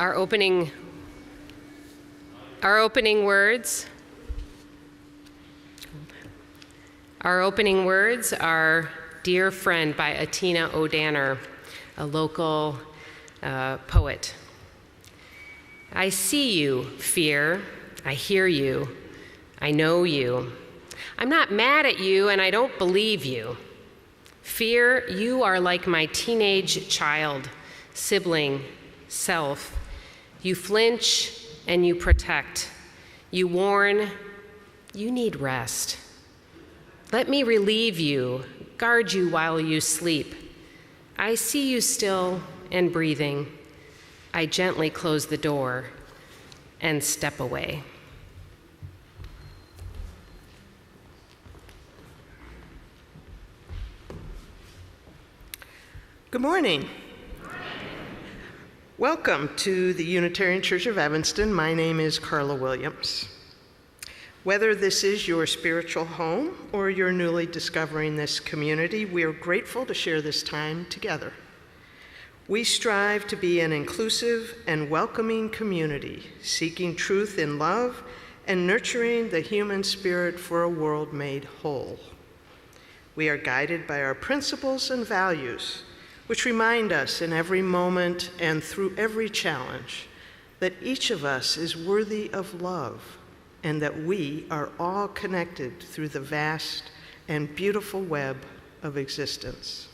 Our opening words are Dear Friend by Atina O'Danner, a local poet. I see you, fear. I hear you. I know you. I'm not mad at you, and I don't believe you. Fear, you are like my teenage child, sibling, self. You flinch and you protect. You warn, you need rest. Let me relieve you, guard you while you sleep. I see you still and breathing. I gently close the door and step away. Good morning. Welcome to the Unitarian Church of Evanston. My name is Carla Williams. Whether this is your spiritual home or you're newly discovering this community, we are grateful to share this time together. We strive to be an inclusive and welcoming community, seeking truth in love and nurturing the human spirit for a world made whole. We are guided by our principles and values, which remind us in every moment and through every challenge that each of us is worthy of love and that we are all connected through the vast and beautiful web of existence.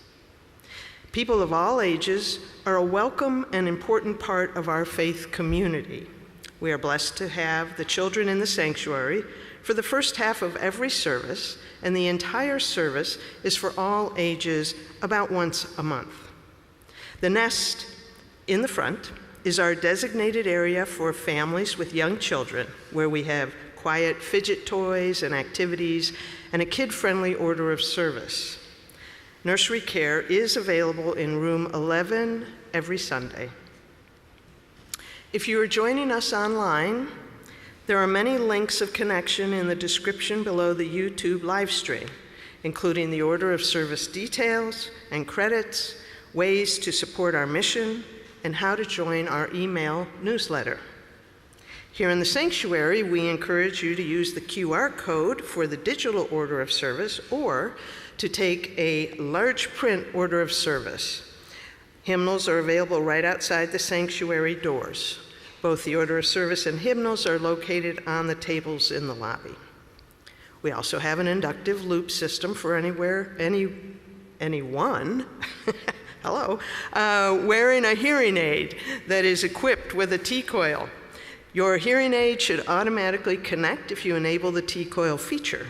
People of all ages are a welcome and important part of our faith community. We are blessed to have the children in the sanctuary for the first half of every service, and the entire service is for all ages about once a month. The nest in the front is our designated area for families with young children, where we have quiet fidget toys and activities and a kid-friendly order of service. Nursery care is available in room 11 every Sunday. If you are joining us online, there are many links of connection in the description below the YouTube live stream, including the order of service details and credits, ways to support our mission, and how to join our email newsletter. Here in the sanctuary, we encourage you to use the QR code for the digital order of service or to take a large print order of service. Hymnals are available right outside the sanctuary doors. Both the order of service and hymnals are located on the tables in the lobby. We also have an inductive loop system for anyone hello, wearing a hearing aid that is equipped with a T-coil. Your hearing aid should automatically connect if you enable the T-coil feature.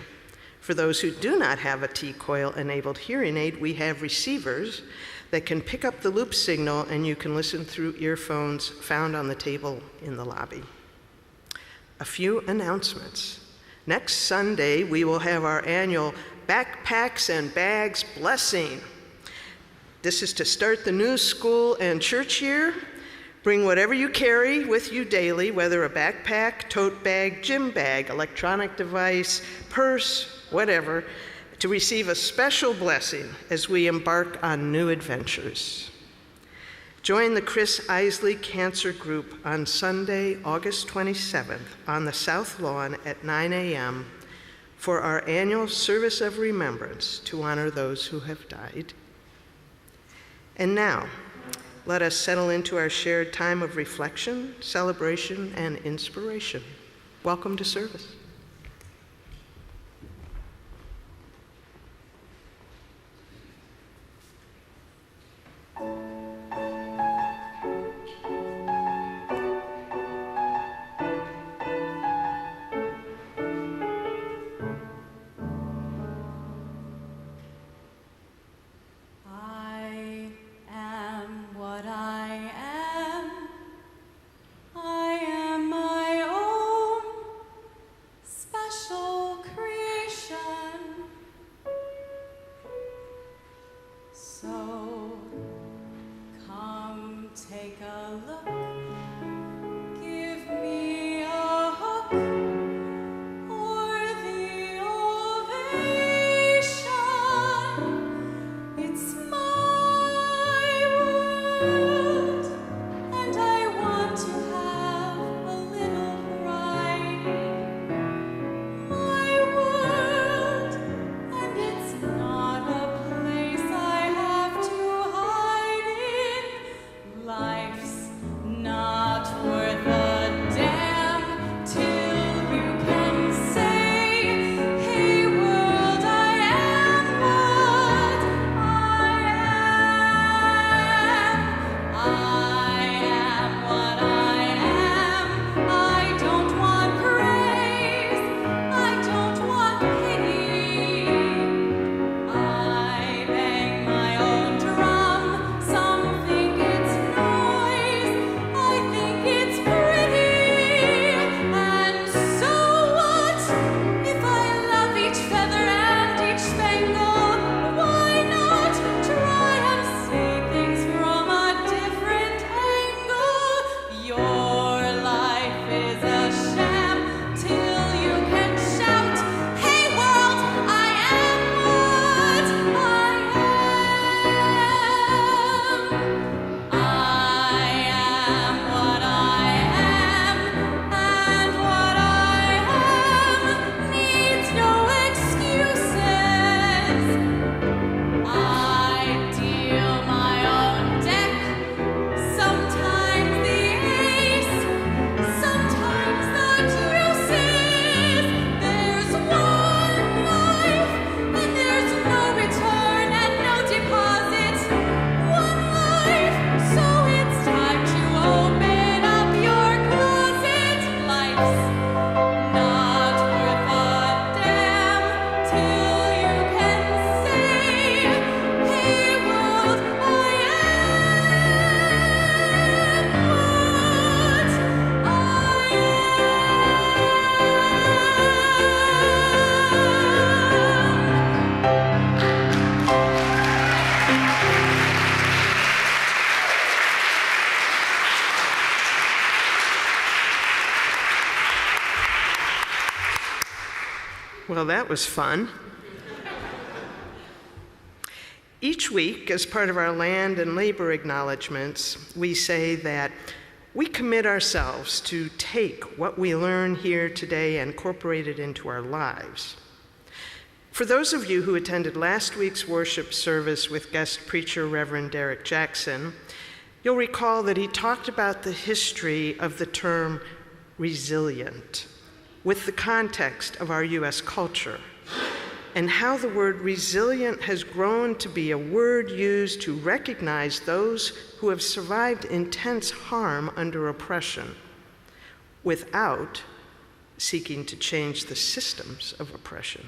For those who do not have a T-coil enabled hearing aid, we have receivers that can pick up the loop signal, and you can listen through earphones found on the table in the lobby. A few announcements. Next Sunday, we will have our annual Backpacks and Bags Blessing. This is to start the new school and church year. Bring whatever you carry with you daily, whether a backpack, tote bag, gym bag, electronic device, purse, whatever, to receive a special blessing as we embark on new adventures. Join the Chris Isley Cancer Group on Sunday, August 27th on the South Lawn at 9 a.m. for our annual service of remembrance to honor those who have died. And now, let us settle into our shared time of reflection, celebration, and inspiration. Welcome to service. Want Well, that was fun. Each week, as part of our land and labor acknowledgments, we say that we commit ourselves to take what we learn here today and incorporate it into our lives. For those of you who attended last week's worship service with guest preacher Reverend Derek Jackson, you'll recall that he talked about the history of the term resilient with the context of our U.S. culture, and how the word resilient has grown to be a word used to recognize those who have survived intense harm under oppression without seeking to change the systems of oppression.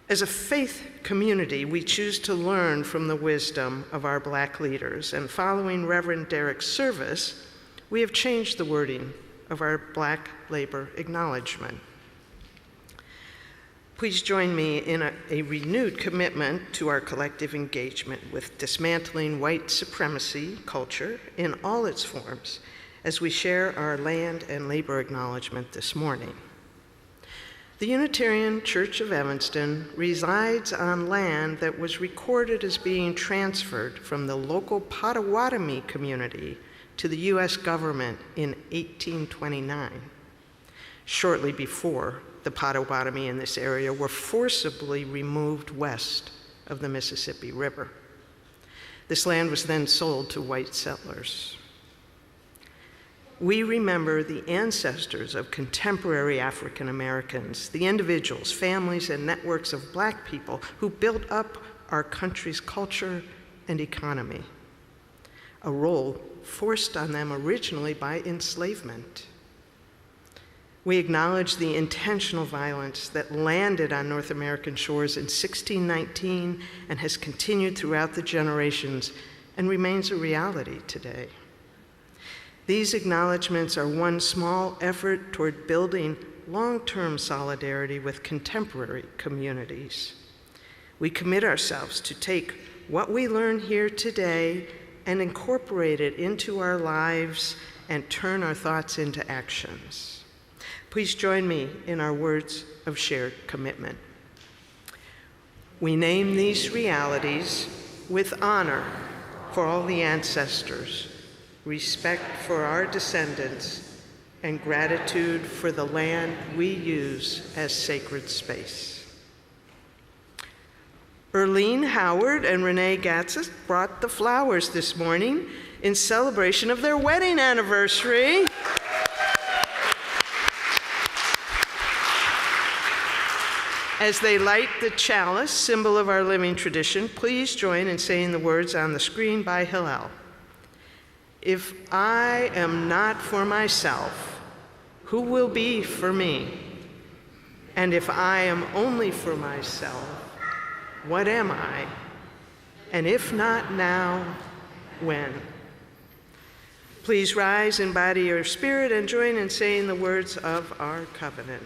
As a faith community, we choose to learn from the wisdom of our Black leaders, and following Reverend Derek's service, we have changed the wording of our Black labor acknowledgement. Please join me in a renewed commitment to our collective engagement with dismantling white supremacy culture in all its forms as we share our land and labor acknowledgement this morning. The Unitarian Church of Evanston resides on land that was recorded as being transferred from the local Potawatomi community to the U.S. government in 1829, shortly before the Potawatomi in this area were forcibly removed west of the Mississippi River. This land was then sold to white settlers. We remember the ancestors of contemporary African Americans, the individuals, families, and networks of Black people who built up our country's culture and economy, a role forced on them originally by enslavement. We acknowledge the intentional violence that landed on North American shores in 1619 and has continued throughout the generations and remains a reality today. These acknowledgments are one small effort toward building long-term solidarity with contemporary communities. We commit ourselves to take what we learn here today and incorporate it into our lives and turn our thoughts into actions. Please join me in our words of shared commitment. We name these realities with honor for all the ancestors, respect for our descendants, and gratitude for the land we use as sacred space. Eileen Howard and Renee Gatzis brought the flowers this morning in celebration of their wedding anniversary. As they light the chalice, symbol of our living tradition, please join in saying the words on the screen by Hillel. If I am not for myself, who will be for me? And if I am only for myself, what am I? And if not now, when? Please rise in body or spirit and join in saying the words of our covenant.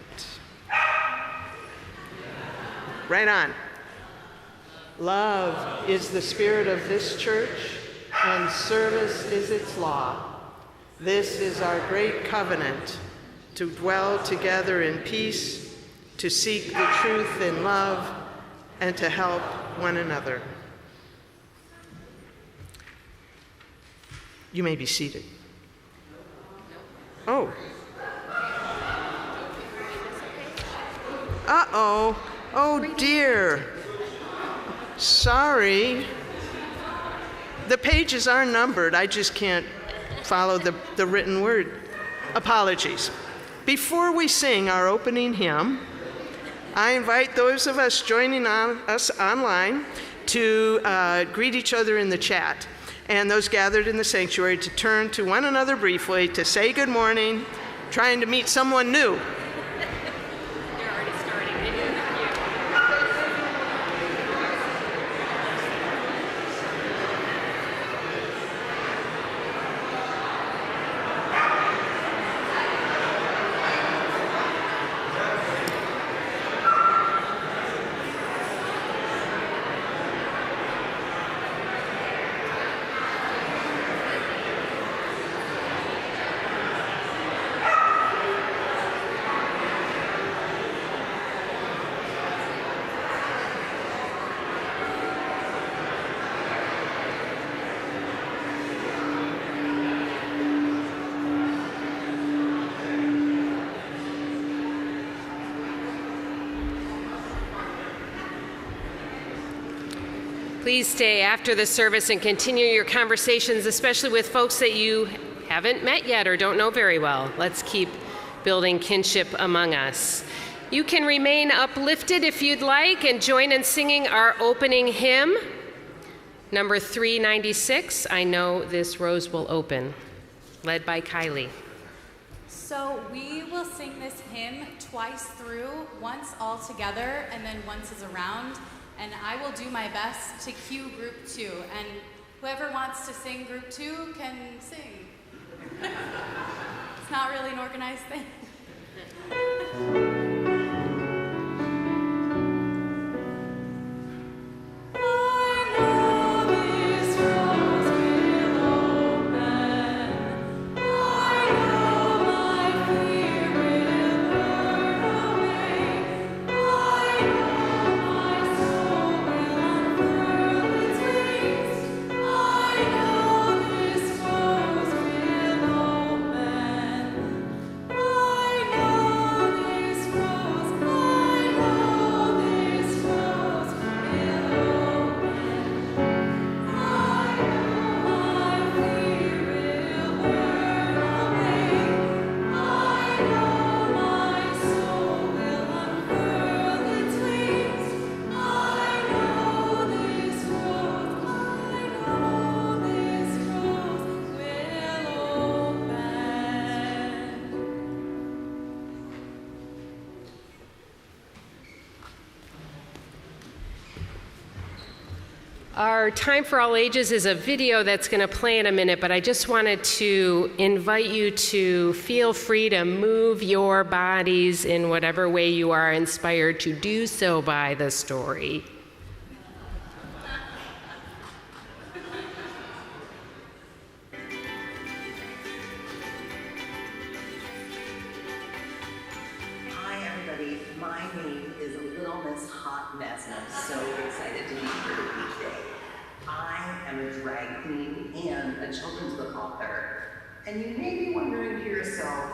Right on. Love is the spirit of this church, and service is its law. This is our great covenant, to dwell together in peace, to seek the truth in love, and to help one another. You may be seated. Oh. Uh-oh. Oh dear. Sorry. The pages are numbered. I just can't follow the written word. Apologies. Before we sing our opening hymn, I invite those of us joining us online to greet each other in the chat, and those gathered in the sanctuary to turn to one another briefly to say good morning, trying to meet someone new. Please stay after the service and continue your conversations, especially with folks that you haven't met yet or don't know very well. Let's keep building kinship among us. You can remain uplifted if you'd like and join in singing our opening hymn, number 396, I Know This Rose Will Open, led by Kylie. So we will sing this hymn twice through, once all together and then once as a round. And I will do my best to cue group 2. And whoever wants to sing group 2 can sing. It's not really an organized thing. Our Time for All Ages is a video that's going to play in a minute, but I just wanted to invite you to feel free to move your bodies in whatever way you are inspired to do so by the story. Hi, everybody. My name is Little Miss Hot Mess, and I'm so excited to be here with you today. I am a drag queen and a children's book author. And you may be wondering to yourself,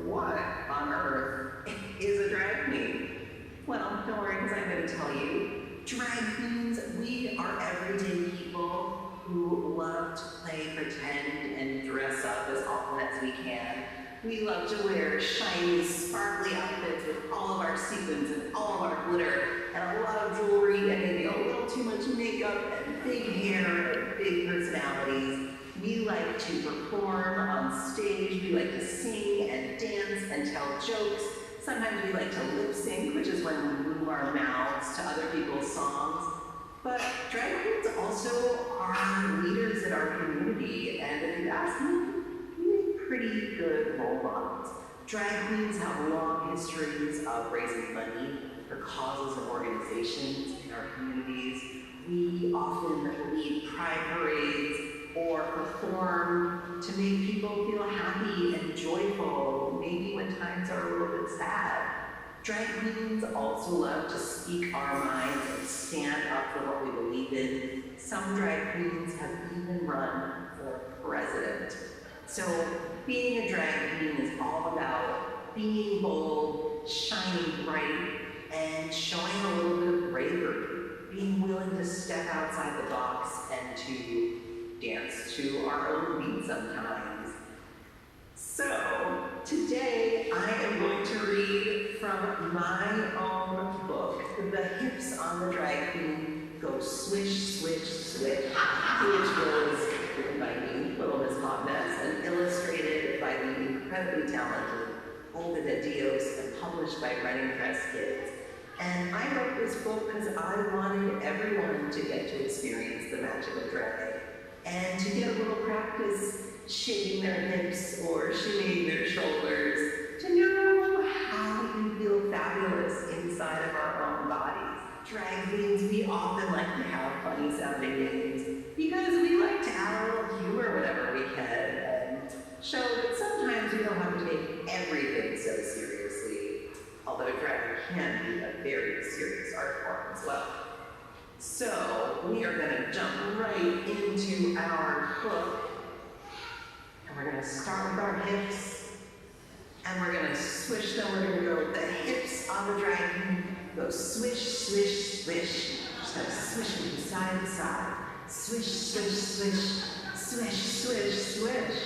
what on earth is a drag queen? Well, don't worry, because I'm going to tell you. Drag queens, we are everyday people who love to play pretend and dress up as often as we can. We love to wear shiny, sparkly outfits with all of our sequins and all of our glitter and a lot of jewelry and maybe a little too much makeup and big hair and big personalities. We like to perform on stage. We like to sing and dance and tell jokes. Sometimes we like to lip sync, which is when we move our mouths to other people's songs. But drag queens also are leaders in our community, and if you ask me, pretty good role models. Drag queens have long histories of raising money for causes and organizations in our communities. We often lead pride parades or perform to make people feel happy and joyful, maybe when times are a little bit sad. Drag queens also love to speak our minds and stand up for what we believe in. Some drag queens have even run for president. So being a drag queen is all about being bold, shining bright, and showing a little bit of bravery, being willing to step outside the box and to dance to our own beat sometimes. So today I am going to read from my own book, The Hips on the Drag Queen Go Swish, Swish, Swish, which was written by me, Little Miss Hot Mess, and illustrated by the incredibly talented Olga de Dios and published by Writing Press Kids. And I wrote this book because I wanted everyone to get to experience the magic of drag and to get a little practice shaking their hips or shimmying their shoulders, to know how we can feel fabulous inside of our own bodies. Drag queens, we often like to have funny sounding names because we like to add a little humor whenever we can and show that sometimes we don't have to take everything so seriously, although drag can be a very serious art form as well. So we are going to jump right into our book, and we're going to start with our hips, and we're going to swish them. We're going to go with the hips on the drag queen. Go swish, swish, swish. Start swishing from side to side. Swish, swish, swish, swish, swish, swish.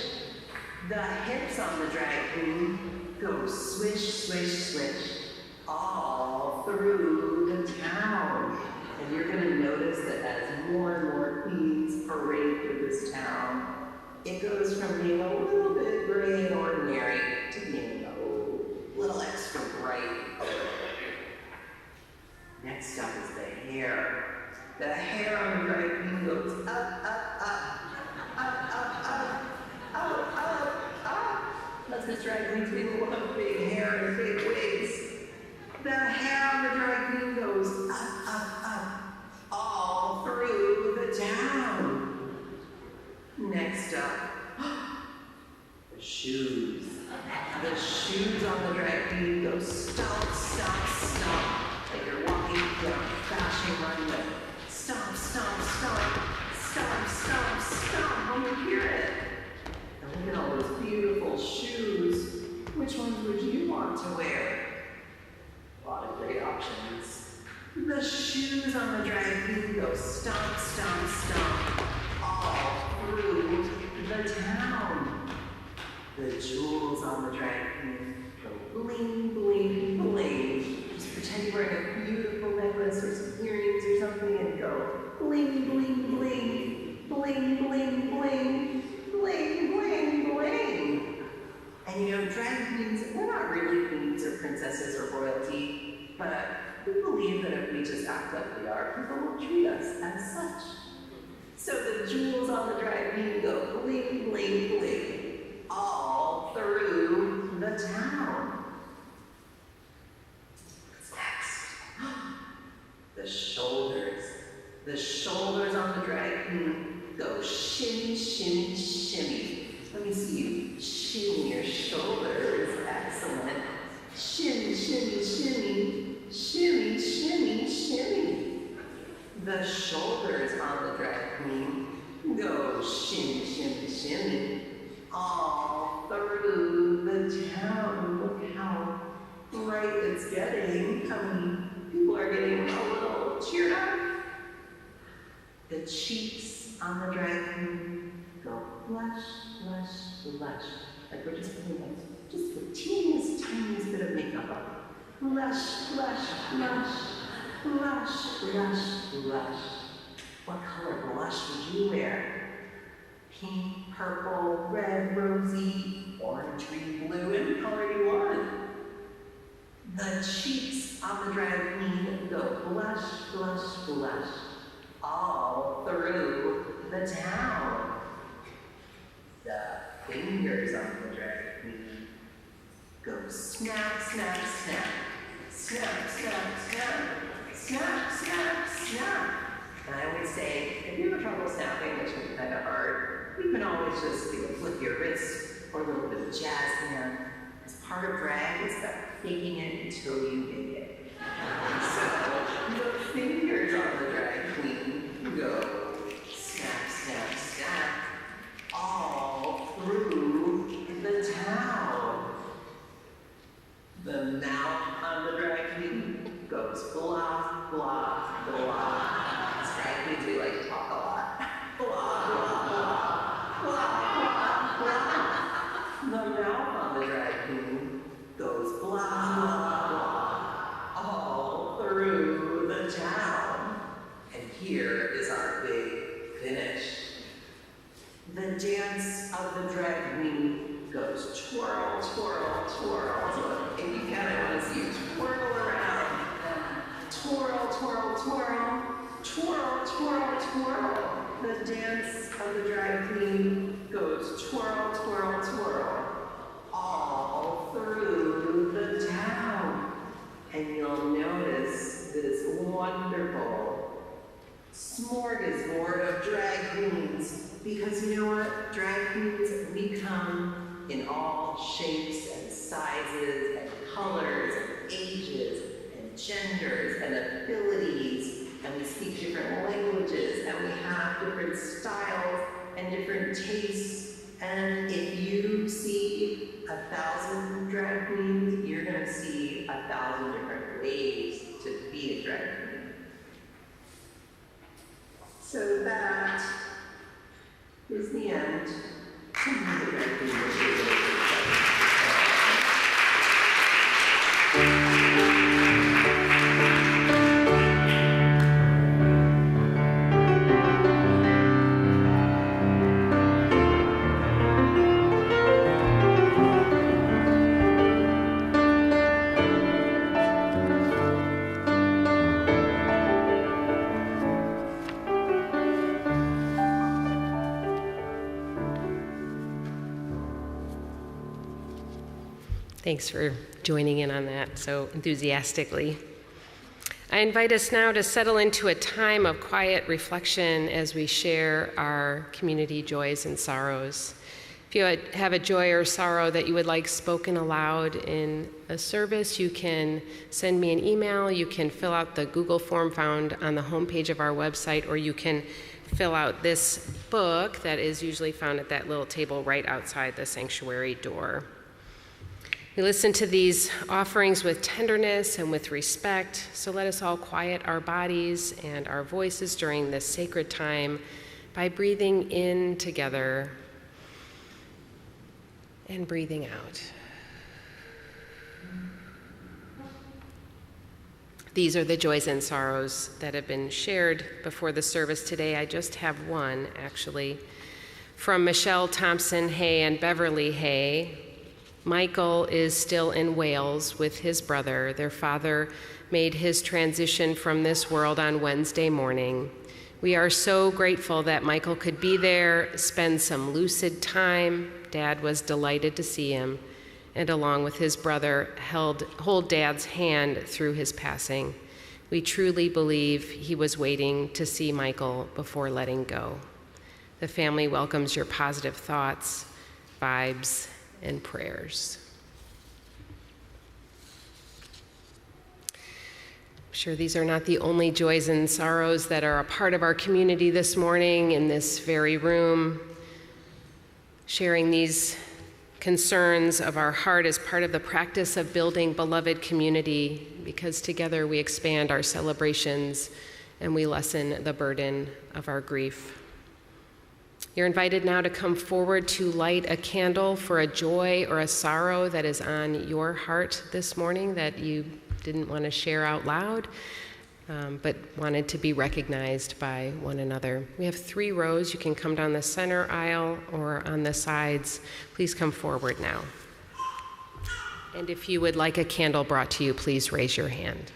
The hips on the drag queen go swish, swish, swish, all through the town. And you're going to notice that as more and more queens parade through this town, it goes from being a little bit gray and ordinary to being a little extra bright. Next up is the hair. The hair on the drag queen goes up, up, up, up, up, up, up, up, up. That's the drag queen's people have big hair and big wigs. The hair on the drag queen goes up, up, up, all through the town. Next up, the shoes. The shoes on the drag queen go stomp, stomp, stomp, like you're walking down a fashion runway. Stomp, stomp, stomp, stomp, stomp, stomp, when you hear it. And look at all those beautiful shoes. Which ones would you want to wear? A lot of great options. The shoes on the drag queen go stomp, stomp, stomp, all through the town. The jewels on the drag queen go bling, bling, bling. Just pretend you're wearing a beautiful necklace or some earrings or something and go bling, bling, bling, bling, bling, bling, bling, bling, bling. And you know, drag queens, we're not really queens or princesses or royalty, but we believe that if we just act like we are, people will treat us as such. So the jewels on the drag queen go bling, bling, bling, all through the town. What's next? The shoulders. The shoulders on the drag queen go shimmy, shimmy, shimmy. Let me see you shimmy your shoulders. Excellent. Shimmy, shimmy, shimmy, shimmy, shimmy, shimmy. The shoulders on the drag queen go shimmy, shimmy, shimmy, all through the town. Look how bright it's getting. How many people are getting a little cheered up? The cheeks on the drag queen go blush, blush, blush. Like we're just putting like just the teeniest, tiniest bit of makeup on. Blush, blush, blush, blush, blush, blush. What color blush would you wear? Pink, purple, red, rosy, orange, green, blue, any color you want. The cheeks on the drag queen go blush, blush, blush, all through the town. The fingers on the drag queen go snap, snap, snap, snap, snap, snap, snap, snap, snap. And I always say, if you have trouble snapping, which can be kind of hard, you can always just flip your wrist or a little bit of jazz hand. Because part of drag is about faking it until you make it. So the fingers on the drag queen go snap, snap, snap, all through the town. The mouth on the drag queen goes blah, blah, blah. As drag queens, we like to talk a lot. Blah, blah, blah, blah, blah, blah. The mouth on the drag queen goes blah, blah, blah, all through the town. And here is our big finish. The dance of the drag queen goes twirl, twirl, twirl. So if you can, I want to see you twirl around. Twirl, twirl, twirl, twirl, twirl, twirl. The dance of the drag queen goes twirl, twirl, twirl, all through the town. And you'll notice this wonderful smorgasbord of drag queens. Because you know what? Drag queens, we come in all shapes and sizes and colors and ages and genders and abilities, and we speak different languages, and we have different styles and different tastes. And if you see 1,000 drag queens, you're gonna see 1,000 different ways to be a drag queen. So that is the end. Thanks for joining in on that so enthusiastically. I invite us now to settle into a time of quiet reflection as we share our community joys and sorrows. If you have a joy or sorrow that you would like spoken aloud in a service, you can send me an email, you can fill out the Google form found on the homepage of our website, or you can fill out this book that is usually found at that little table right outside the sanctuary door. We listen to these offerings with tenderness and with respect, so let us all quiet our bodies and our voices during this sacred time by breathing in together and breathing out. These are the joys and sorrows that have been shared before the service today. I just have one, actually, from Michelle Thompson Hay and Beverly Hay. Michael is still in Wales with his brother. Their father made his transition from this world on Wednesday morning. We are so grateful that Michael could be there, spend some lucid time. Dad was delighted to see him, and along with his brother, hold Dad's hand through his passing. We truly believe he was waiting to see Michael before letting go. The family welcomes your positive thoughts, vibes, and prayers. I'm sure these are not the only joys and sorrows that are a part of our community this morning in this very room. Sharing these concerns of our heart as part of the practice of building beloved community, because together we expand our celebrations and we lessen the burden of our grief. You're invited now to come forward to light a candle for a joy or a sorrow that is on your heart this morning that you didn't want to share out loud, but wanted to be recognized by one another. We have 3 rows. You can come down the center aisle or on the sides. Please come forward now. And if you would like a candle brought to you, please raise your hand.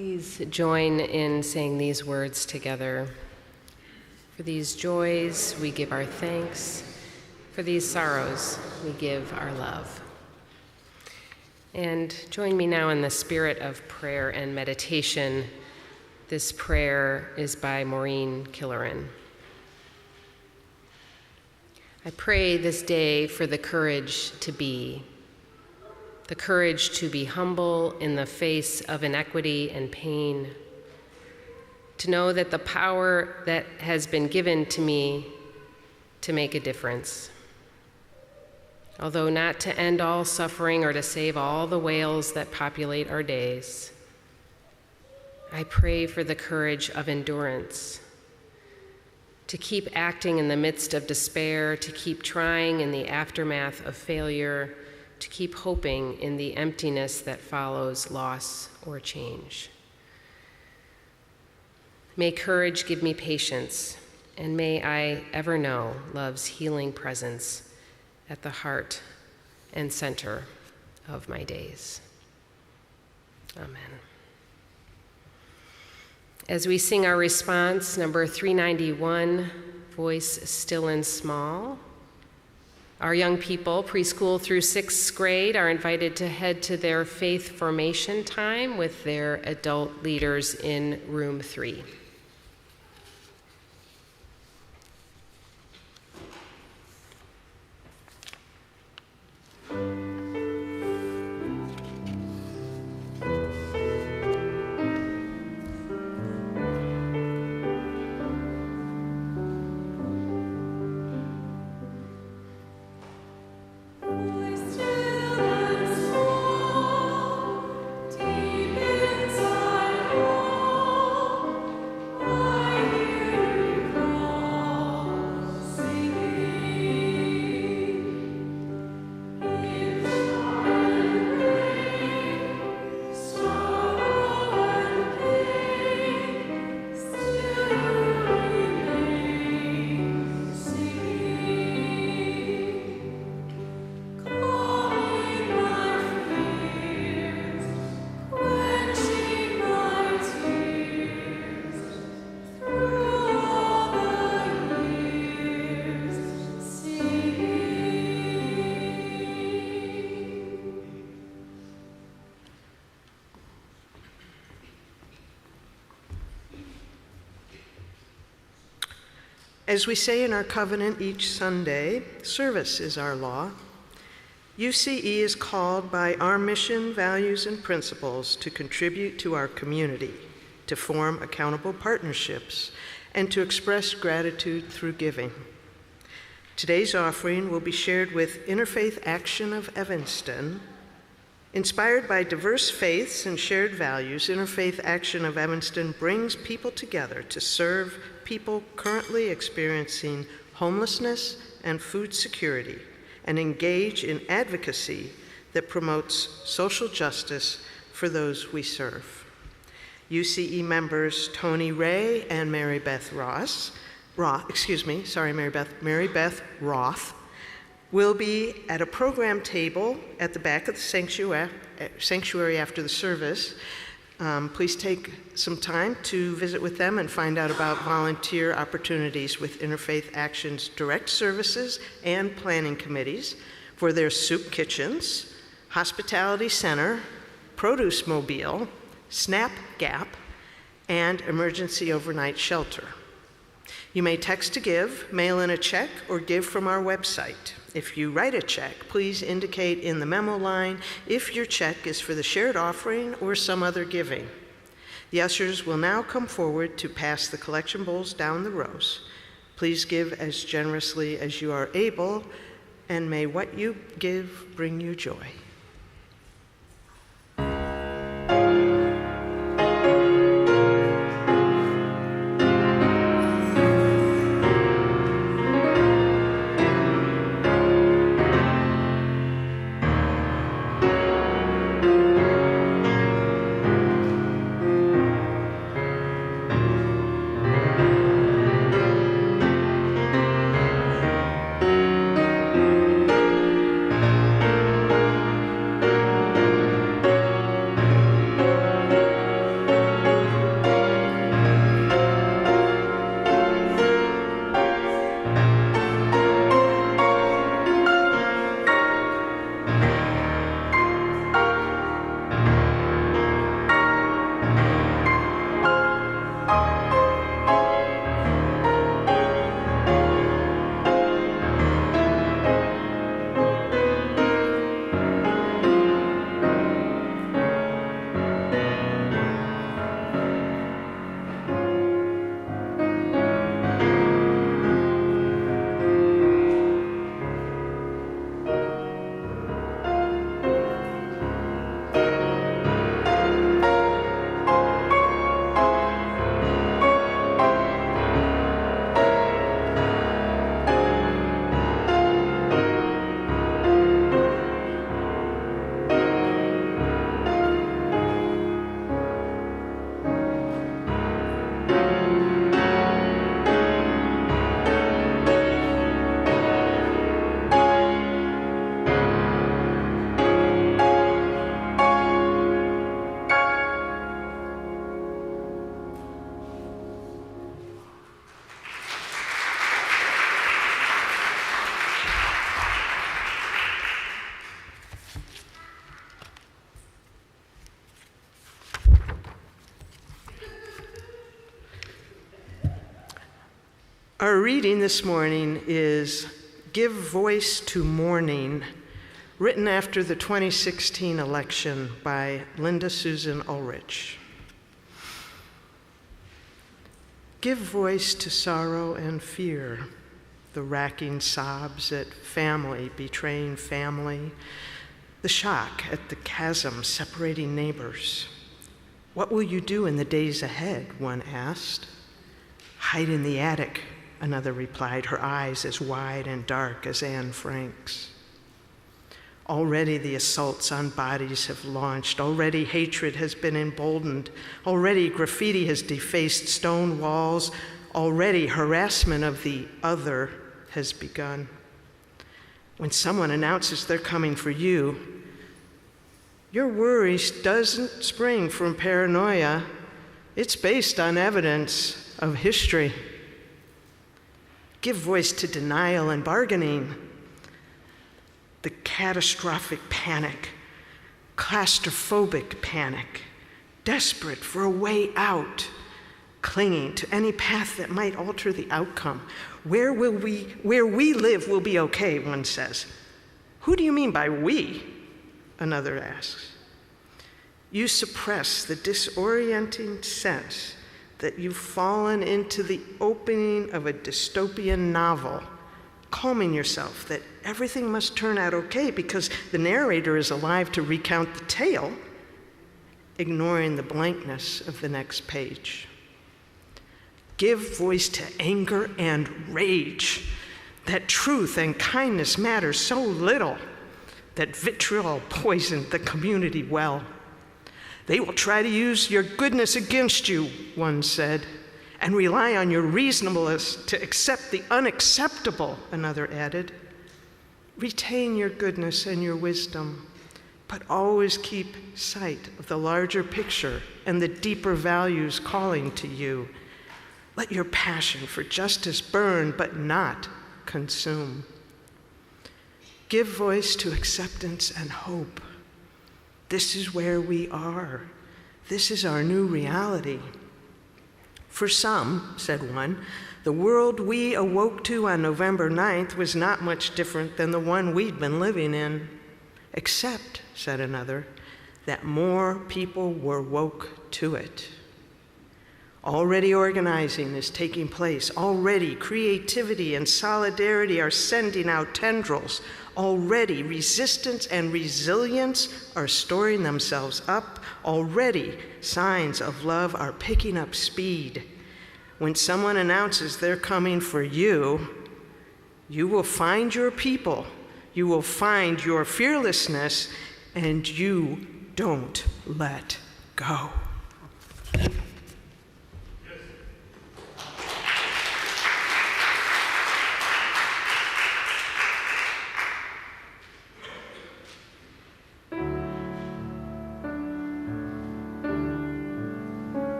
Please join in saying these words together. For these joys, we give our thanks. For these sorrows, we give our love. And join me now in the spirit of prayer and meditation. This prayer is by Maureen Killeran. I pray this day for the courage to be humble in the face of inequity and pain, to know that the power that has been given to me to make a difference. Although not to end all suffering or to save all the whales that populate our days, I pray for the courage of endurance, to keep acting in the midst of despair, to keep trying in the aftermath of failure, to keep hoping in the emptiness that follows loss or change. May courage give me patience, and may I ever know love's healing presence at the heart and center of my days. Amen. As we sing our response, number 391, Voice Still and Small, our young people, preschool through 6th grade, are invited to head to their faith formation time with their adult leaders in room 3. As we say in our covenant each Sunday, service is our law. UCE is called by our mission, values, and principles to contribute to our community, to form accountable partnerships, and to express gratitude through giving. Today's offering will be shared with Interfaith Action of Evanston. Inspired by diverse faiths and shared values, Interfaith Action of Evanston brings people together to serve people currently experiencing homelessness and food security, and engage in advocacy that promotes social justice for those we serve. UCE members Tony Ray and Mary Beth Roth will be at a program table at the back of the sanctuary after the service. Please take some time to visit with them and find out about volunteer opportunities with Interfaith Action's direct services and planning committees for their soup kitchens, hospitality center, produce mobile, SNAP Gap, and emergency overnight shelter. You may text to give, mail in a check, or give from our website. If you write a check, please indicate in the memo line if your check is for the shared offering or some other giving. The ushers will now come forward to pass the collection bowls down the rows. Please give as generously as you are able, and may what you give bring you joy. Our reading this morning is Give Voice to Mourning, written after the 2016 election by Linda Susan Ulrich. Give voice to sorrow and fear, the racking sobs at family betraying family, the shock at the chasm separating neighbors. What will you do in the days ahead, one asked. Hide in the attic, another replied, her eyes as wide and dark as Anne Frank's. Already the assaults on bodies have launched. Already hatred has been emboldened. Already graffiti has defaced stone walls. Already harassment of the other has begun. When someone announces they're coming for you, your worry doesn't spring from paranoia. It's based on evidence of history. Give voice to denial and bargaining. The catastrophic panic, claustrophobic panic, desperate for a way out, clinging to any path that might alter the outcome. Where we live will be okay, one says. Who do you mean by we? Another asks. You suppress the disorienting sense that you've fallen into the opening of a dystopian novel, calming yourself that everything must turn out okay because the narrator is alive to recount the tale, ignoring the blankness of the next page. Give voice to anger and rage, that truth and kindness matter so little, that vitriol poisoned the community well. They will try to use your goodness against you, one said, and rely on your reasonableness to accept the unacceptable, another added. Retain your goodness and your wisdom, but always keep sight of the larger picture and the deeper values calling to you. Let your passion for justice burn, but not consume. Give voice to acceptance and hope. This is where we are. This is our new reality. For some, said one, the world we awoke to on November 9th was not much different than the one we'd been living in, except, said another, that more people were woke to it. Already organizing is taking place. Already creativity and solidarity are sending out tendrils. Already resistance and resilience are storing themselves up. Already signs of love are picking up speed. When someone announces they're coming for you, you will find your people, you will find your fearlessness, and you don't let go.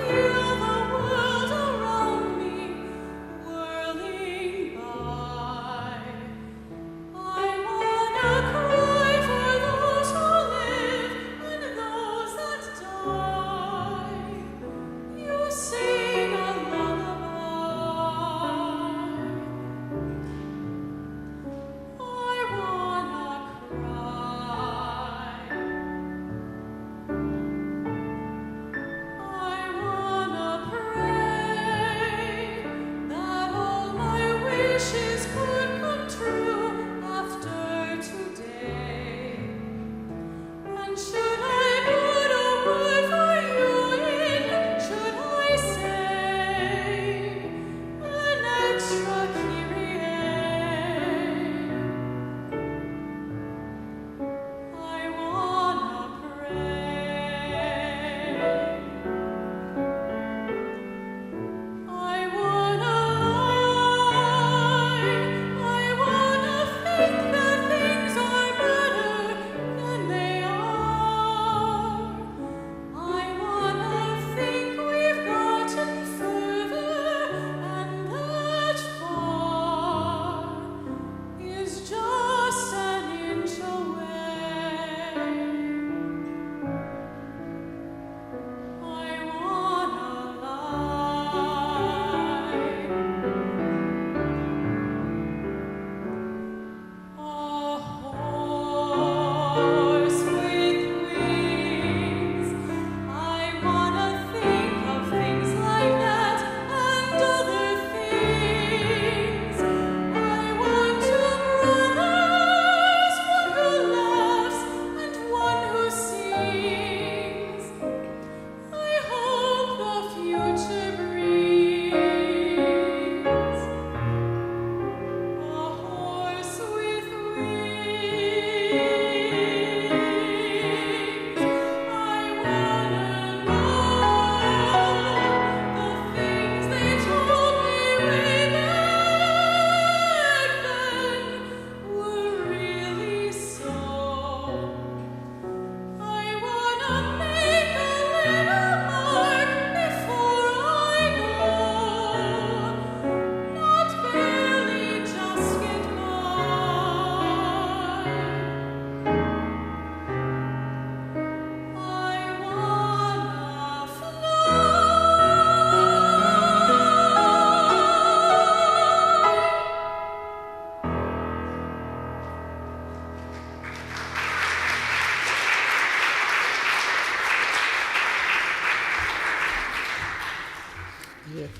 Feel the world around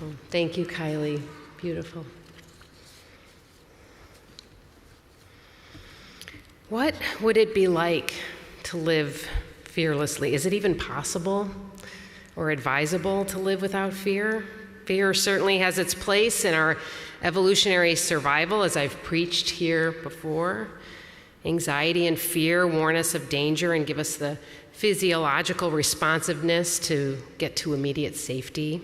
Beautiful. Thank you, Kylie. Beautiful. What would it be like to live fearlessly? Is it even possible or advisable to live without fear? Fear certainly has its place in our evolutionary survival, as I've preached here before. Anxiety and fear warn us of danger and give us the physiological responsiveness to get to immediate safety.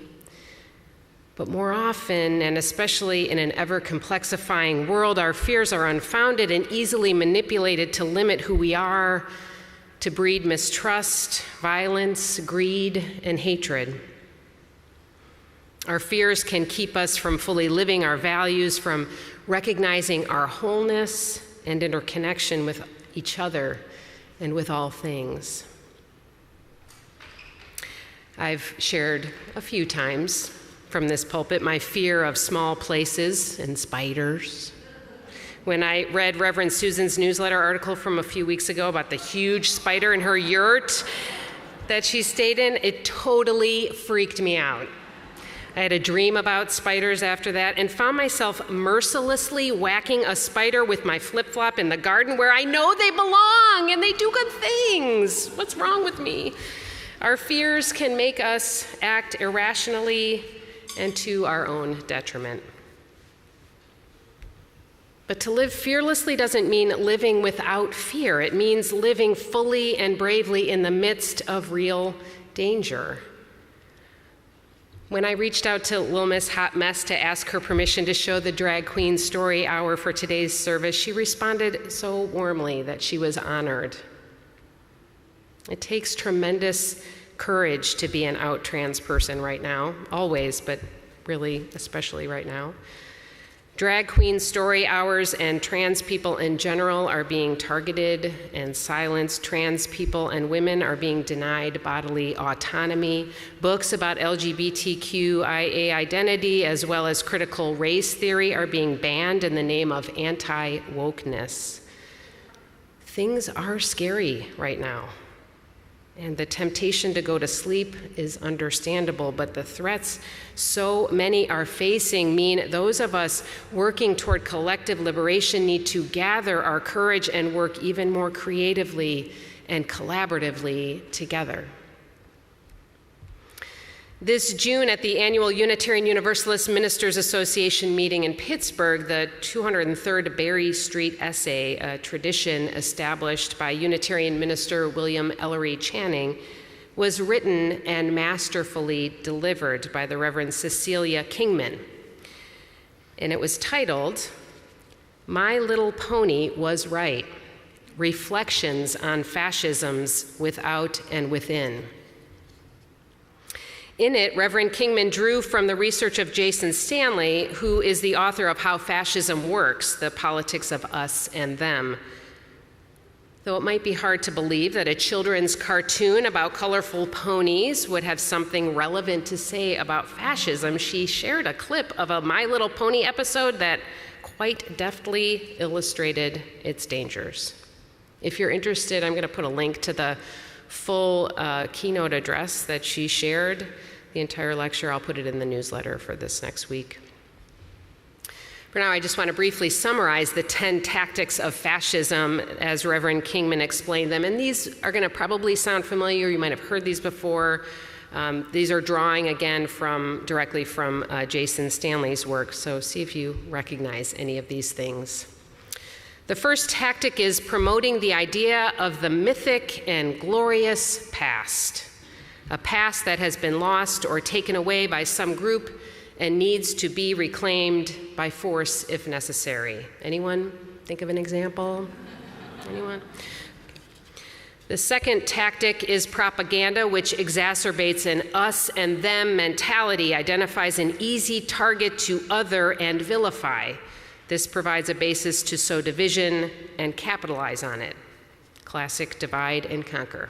But more often, and especially in an ever-complexifying world, our fears are unfounded and easily manipulated to limit who we are, to breed mistrust, violence, greed, and hatred. Our fears can keep us from fully living our values, from recognizing our wholeness and interconnection with each other and with all things. I've shared a few times from this pulpit my fear of small places and spiders. When I read Reverend Susan's newsletter article from a few weeks ago about the huge spider in her yurt that she stayed in, it totally freaked me out. I had a dream about spiders after that and found myself mercilessly whacking a spider with my flip-flop in the garden where I know they belong and they do good things. What's wrong with me? Our fears can make us act irrationally and to our own detriment. But to live fearlessly doesn't mean living without fear. It means living fully and bravely in the midst of real danger. When I reached out to Little Miss Hot Mess to ask her permission to show the Drag Queen Story Hour for today's service, she responded so warmly that she was honored. It takes tremendous courage to be an out trans person right now, always, but really, especially right now. Drag queen story hours and trans people in general are being targeted and silenced. Trans people and women are being denied bodily autonomy. Books about LGBTQIA identity as well as critical race theory are being banned in the name of anti-wokeness. Things are scary right now. And the temptation to go to sleep is understandable, but the threats so many are facing mean those of us working toward collective liberation need to gather our courage and work even more creatively and collaboratively together. This June at the annual Unitarian Universalist Ministers Association meeting in Pittsburgh, the 203rd Berry Street Essay, a tradition established by Unitarian minister William Ellery Channing, was written and masterfully delivered by the Reverend Cecilia Kingman. And it was titled, "My Little Pony Was Right, Reflections on Fascisms Without and Within." In it, Reverend Kingman drew from the research of Jason Stanley, who is the author of How Fascism Works, The Politics of Us and Them. Though it might be hard to believe that a children's cartoon about colorful ponies would have something relevant to say about fascism, she shared a clip of a My Little Pony episode that quite deftly illustrated its dangers. If you're interested, I'm going to put a link to the full keynote address that she shared. The entire lecture, I'll put it in the newsletter for this next week. For now, I just want to briefly summarize the 10 tactics of fascism as Reverend Kingman explained them. And these are going to probably sound familiar. You might have heard these before. These are drawing, again, directly from Jason Stanley's work. So see if you recognize any of these things. The first tactic is promoting the idea of the mythic and glorious past, a past that has been lost or taken away by some group and needs to be reclaimed by force if necessary. Anyone think of an example? Anyone? The second tactic is propaganda, which exacerbates an us and them mentality, identifies an easy target to other and vilify. This provides a basis to sow division and capitalize on it. Classic divide and conquer.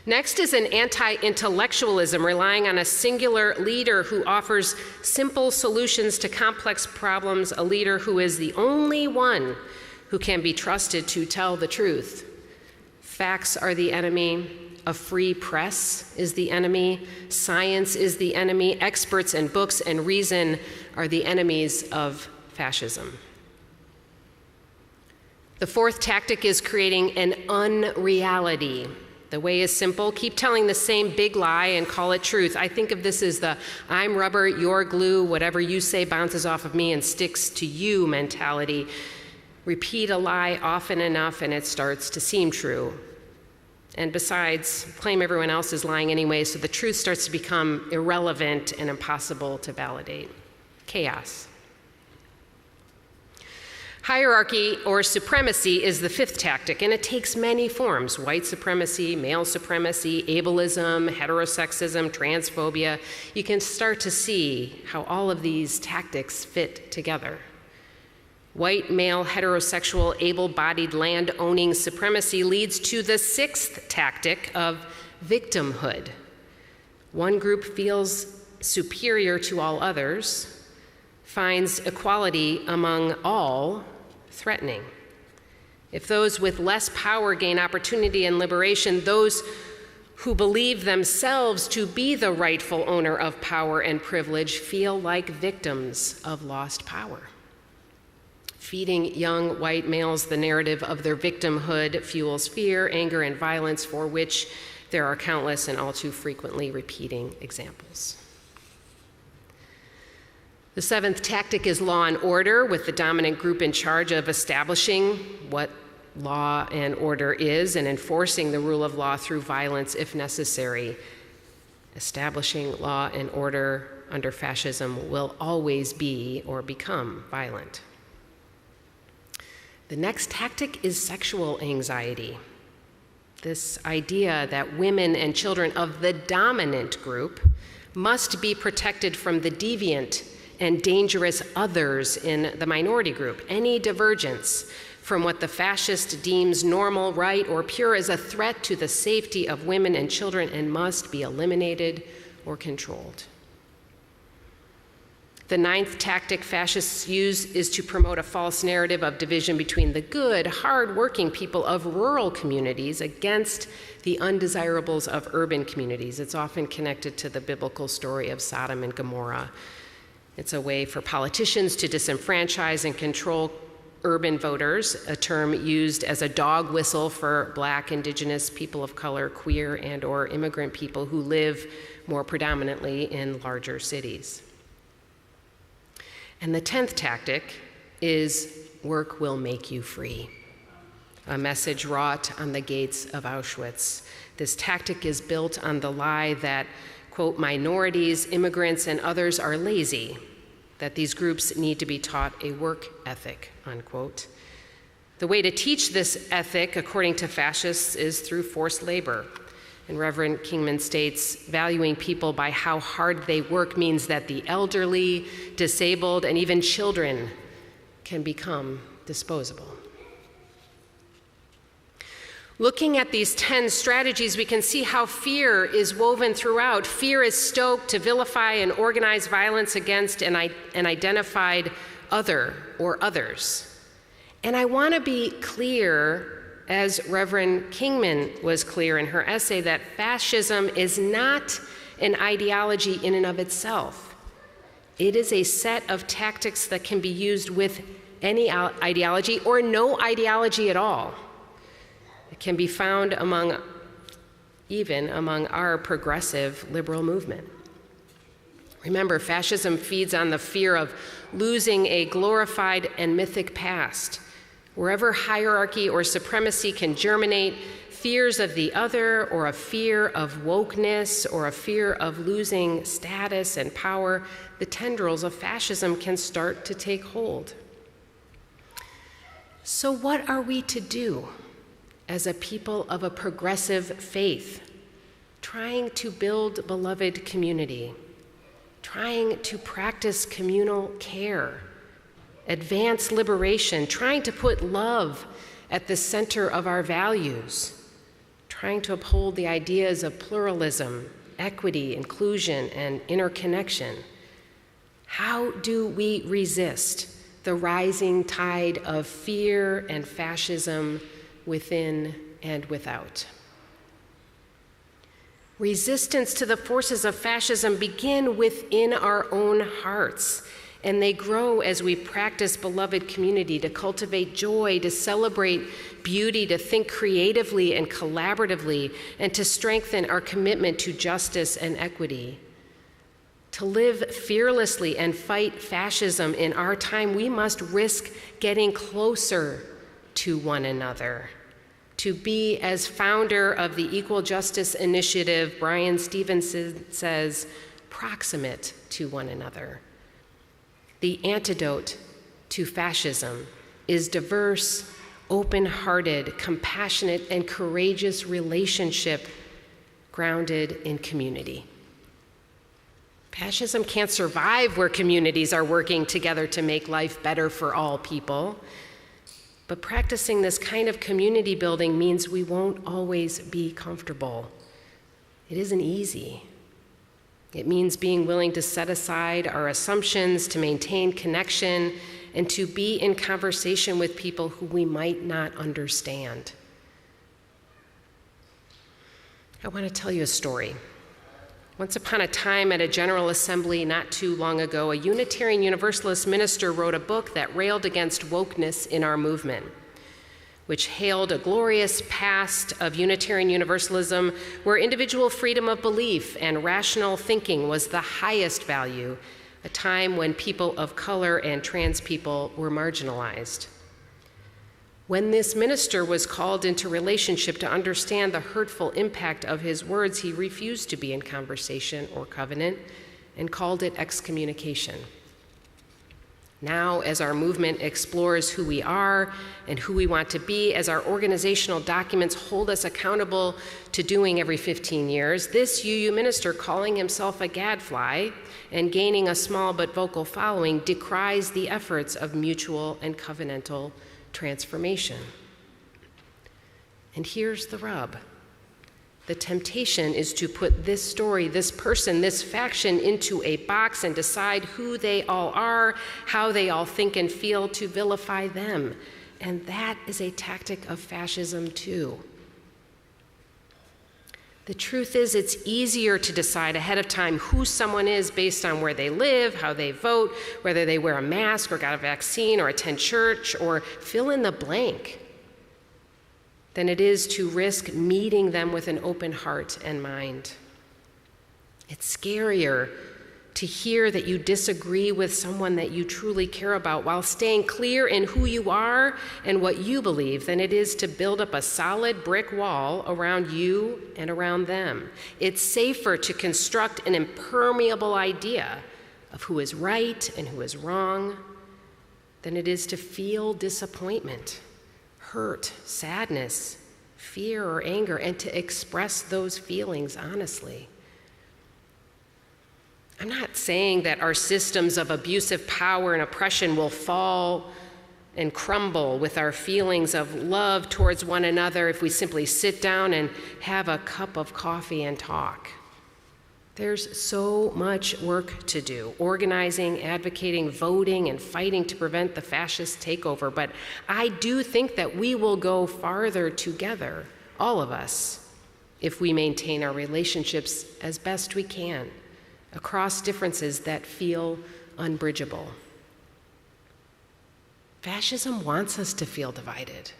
Next is an anti-intellectualism, relying on a singular leader who offers simple solutions to complex problems, a leader who is the only one who can be trusted to tell the truth. Facts are the enemy, A free press is the enemy. Science is the enemy. Experts and books and reason are the enemies of fascism. The fourth tactic is creating an unreality. The way is simple. Keep telling the same big lie and call it truth. I think of this as the I'm rubber, you're glue, whatever you say bounces off of me and sticks to you mentality. Repeat a lie often enough and it starts to seem true. And besides, claim everyone else is lying anyway, so the truth starts to become irrelevant and impossible to validate. Chaos. Hierarchy or supremacy is the fifth tactic, and it takes many forms: white supremacy, male supremacy, ableism, heterosexism, transphobia. You can start to see how all of these tactics fit together. White, male, heterosexual, able-bodied, land-owning supremacy leads to the sixth tactic of victimhood. One group feels superior to all others, finds equality among all threatening. If those with less power gain opportunity and liberation, those who believe themselves to be the rightful owner of power and privilege feel like victims of lost power. Feeding young white males the narrative of their victimhood fuels fear, anger, and violence, for which there are countless and all too frequently repeating examples. The seventh tactic is law and order, with the dominant group in charge of establishing what law and order is and enforcing the rule of law through violence if necessary. Establishing law and order under fascism will always be or become violent. The next tactic is sexual anxiety. This idea that women and children of the dominant group must be protected from the deviant and dangerous others in the minority group. Any divergence from what the fascist deems normal, right, or pure is a threat to the safety of women and children and must be eliminated or controlled. The ninth tactic fascists use is to promote a false narrative of division between the good, hard-working people of rural communities against the undesirables of urban communities. It's often connected to the biblical story of Sodom and Gomorrah. It's a way for politicians to disenfranchise and control urban voters, a term used as a dog whistle for Black, Indigenous, people of color, queer, and/or immigrant people who live more predominantly in larger cities. And the 10th tactic is work will make you free, a message wrought on the gates of Auschwitz. This tactic is built on the lie that, quote, minorities, immigrants, and others are lazy, that these groups need to be taught a work ethic, unquote. The way to teach this ethic, according to fascists, is through forced labor. And Reverend Kingman states, valuing people by how hard they work means that the elderly, disabled, and even children can become disposable. Looking at these 10 strategies, we can see how fear is woven throughout. Fear is stoked to vilify and organize violence against an identified other or others. And I want to be clear, as Reverend Kingman was clear in her essay, that fascism is not an ideology in and of itself. It is a set of tactics that can be used with any ideology or no ideology at all. It can be found even among our progressive liberal movement. Remember, fascism feeds on the fear of losing a glorified and mythic past. Wherever hierarchy or supremacy can germinate, fears of the other, or a fear of wokeness, or a fear of losing status and power, the tendrils of fascism can start to take hold. So what are we to do as a people of a progressive faith, trying to build beloved community, trying to practice communal care, advance liberation, trying to put love at the center of our values, trying to uphold the ideas of pluralism, equity, inclusion, and interconnection? How do we resist the rising tide of fear and fascism within and without? Resistance to the forces of fascism begin within our own hearts, and they grow as we practice beloved community, to cultivate joy, to celebrate beauty, to think creatively and collaboratively, and to strengthen our commitment to justice and equity. To live fearlessly and fight fascism in our time, we must risk getting closer to one another. To be, as founder of the Equal Justice Initiative, Brian Stevenson says, proximate to one another. The antidote to fascism is diverse, open-hearted, compassionate, and courageous relationship grounded in community. Fascism can't survive where communities are working together to make life better for all people. But practicing this kind of community building means we won't always be comfortable. It isn't easy. It means being willing to set aside our assumptions, to maintain connection, and to be in conversation with people who we might not understand. I want to tell you a story. Once upon a time at a General Assembly not too long ago, a Unitarian Universalist minister wrote a book that railed against wokeness in our movement, which hailed a glorious past of Unitarian Universalism where individual freedom of belief and rational thinking was the highest value, a time when people of color and trans people were marginalized. When this minister was called into relationship to understand the hurtful impact of his words, he refused to be in conversation or covenant and called it excommunication. Now, as our movement explores who we are and who we want to be, as our organizational documents hold us accountable to doing every 15 years, this UU minister, calling himself a gadfly and gaining a small but vocal following, decries the efforts of mutual and covenantal transformation. And here's the rub. The temptation is to put this story, this person, this faction into a box and decide who they all are, how they all think and feel, to vilify them. And that is a tactic of fascism too. The truth is, it's easier to decide ahead of time who someone is based on where they live, how they vote, whether they wear a mask or got a vaccine or attend church or fill in the blank, than it is to risk meeting them with an open heart and mind. It's scarier to hear that you disagree with someone that you truly care about while staying clear in who you are and what you believe than it is to build up a solid brick wall around you and around them. It's safer to construct an impermeable idea of who is right and who is wrong than it is to feel disappointment, hurt, sadness, fear, or anger, and to express those feelings honestly. I'm not saying that our systems of abusive power and oppression will fall and crumble with our feelings of love towards one another if we simply sit down and have a cup of coffee and talk. There's so much work to do, organizing, advocating, voting, and fighting to prevent the fascist takeover. But I do think that we will go farther together, all of us, if we maintain our relationships as best we can, across differences that feel unbridgeable. Fascism wants us to feel divided.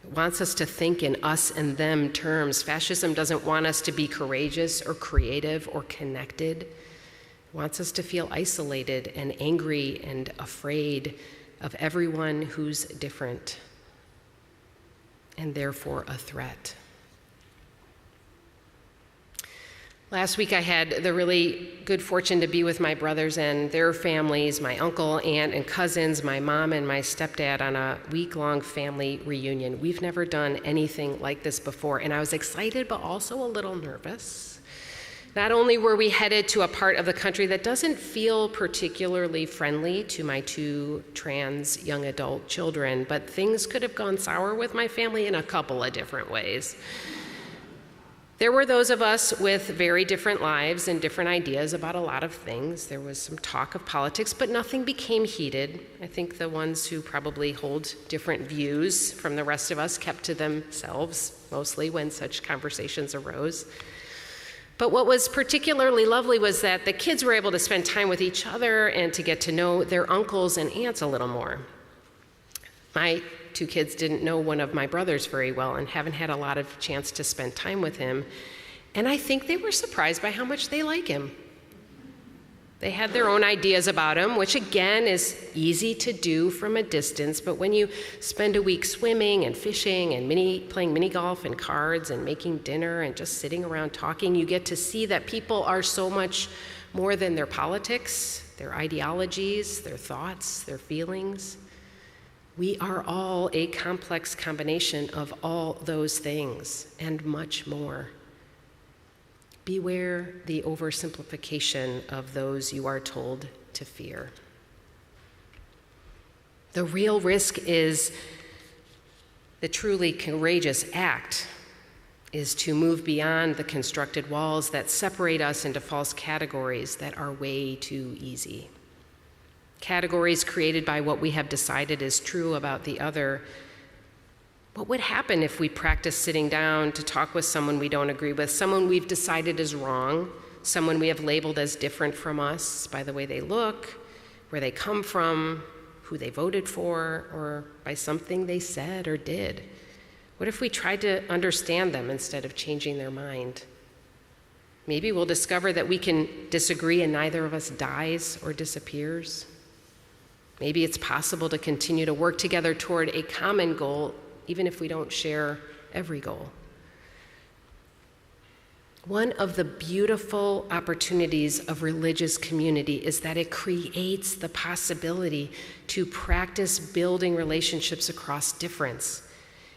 It wants us to think in us and them terms. Fascism doesn't want us to be courageous or creative or connected. It wants us to feel isolated and angry and afraid of everyone who's different and therefore a threat. Last week I had the really good fortune to be with my brothers and their families, my uncle, aunt, and cousins, my mom and my stepdad on a week-long family reunion. We've never done anything like this before, and I was excited but also a little nervous. Not only were we headed to a part of the country that doesn't feel particularly friendly to my two trans young adult children, but things could have gone sour with my family in a couple of different ways. There were those of us with very different lives and different ideas about a lot of things. There was some talk of politics, but nothing became heated. I think the ones who probably hold different views from the rest of us kept to themselves, mostly when such conversations arose. But what was particularly lovely was that the kids were able to spend time with each other and to get to know their uncles and aunts a little more. My 2 kids didn't know one of my brothers very well and haven't had a lot of chance to spend time with him. And I think they were surprised by how much they like him. They had their own ideas about him, which again is easy to do from a distance, but when you spend a week swimming and fishing and playing mini golf and cards and making dinner and just sitting around talking, you get to see that people are so much more than their politics, their ideologies, their thoughts, their feelings. We are all a complex combination of all those things and much more. Beware the oversimplification of those you are told to fear. The real risk is the truly courageous act is to move beyond the constructed walls that separate us into false categories that are way too easy. Categories created by what we have decided is true about the other. What would happen if we practice sitting down to talk with someone we don't agree with, someone we've decided is wrong, someone we have labeled as different from us by the way they look, where they come from, who they voted for, or by something they said or did? What if we tried to understand them instead of changing their mind? Maybe we'll discover that we can disagree and neither of us dies or disappears. Maybe it's possible to continue to work together toward a common goal, even if we don't share every goal. One of the beautiful opportunities of religious community is that it creates the possibility to practice building relationships across difference.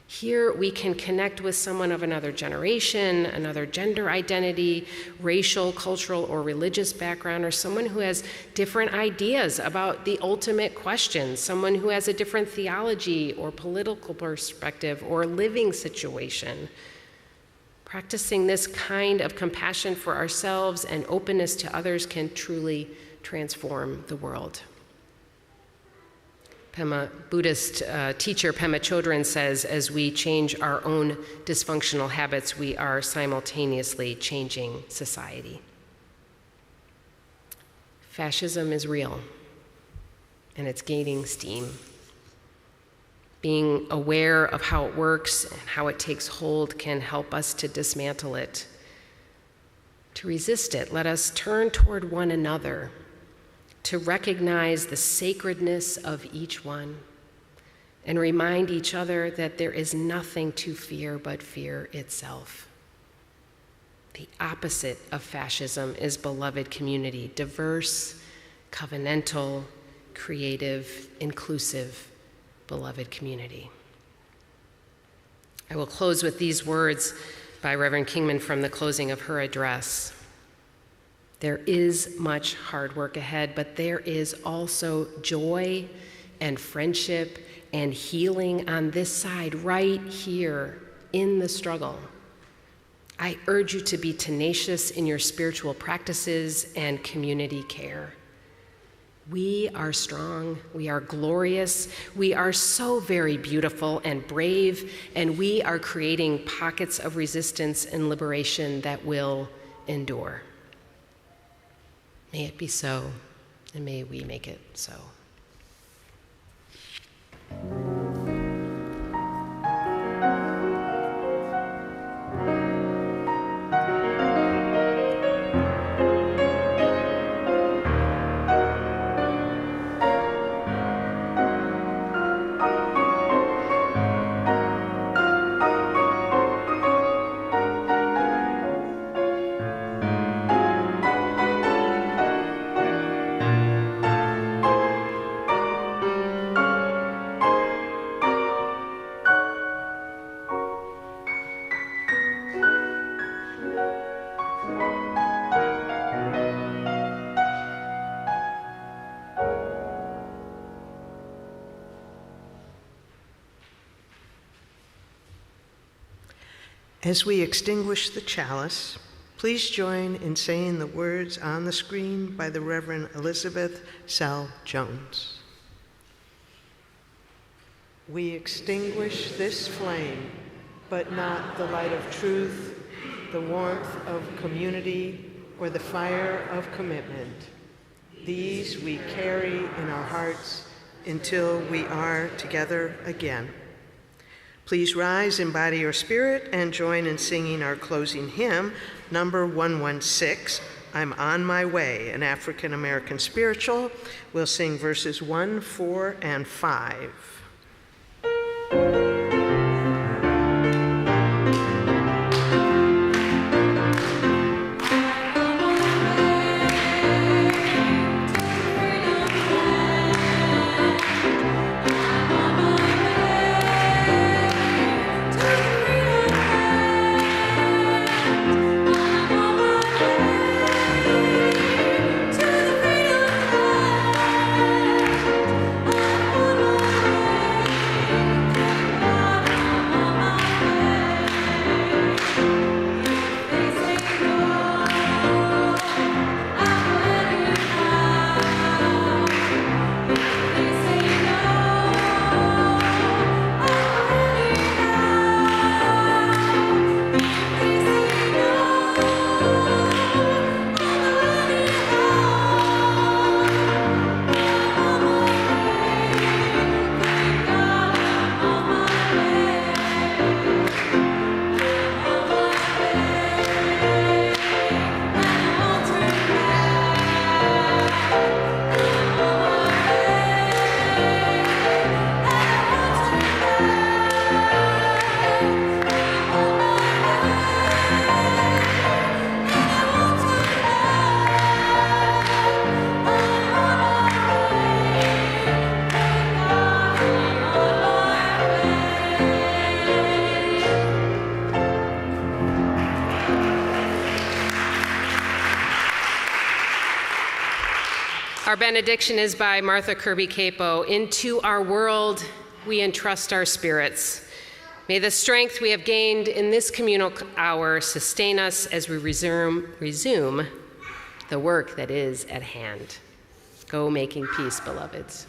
Here we can connect with someone of another generation, another gender identity, racial, cultural, or religious background, or someone who has different ideas about the ultimate question, someone who has a different theology or political perspective or living situation. Practicing this kind of compassion for ourselves and openness to others can truly transform the world. Buddhist teacher Pema Chodron says, as we change our own dysfunctional habits, we are simultaneously changing society. Fascism is real, and it's gaining steam. Being aware of how it works and how it takes hold can help us to dismantle it. To resist it, let us turn toward one another, to recognize the sacredness of each one and remind each other that there is nothing to fear but fear itself. The opposite of fascism is beloved community, diverse, covenantal, creative, inclusive, beloved community. I will close with these words by Reverend Kingman from the closing of her address. There is much hard work ahead, but there is also joy and friendship and healing on this side, right here in the struggle. I urge you to be tenacious in your spiritual practices and community care. We are strong, we are glorious, we are so very beautiful and brave, and we are creating pockets of resistance and liberation that will endure. May it be so, and may we make it so. As we extinguish the chalice, please join in saying the words on the screen by the Reverend Elizabeth Sell Jones. We extinguish this flame, but not the light of truth, the warmth of community, or the fire of commitment. These we carry in our hearts until we are together again. Please rise in body or spirit and join in singing our closing hymn, number 116, I'm on My Way, an African American spiritual. We'll sing verses 1, 4, and 5. Our benediction is by Martha Kirby Capo. Into our world we entrust our spirits. May the strength we have gained in this communal hour sustain us as we resume the work that is at hand. Go making peace, beloveds.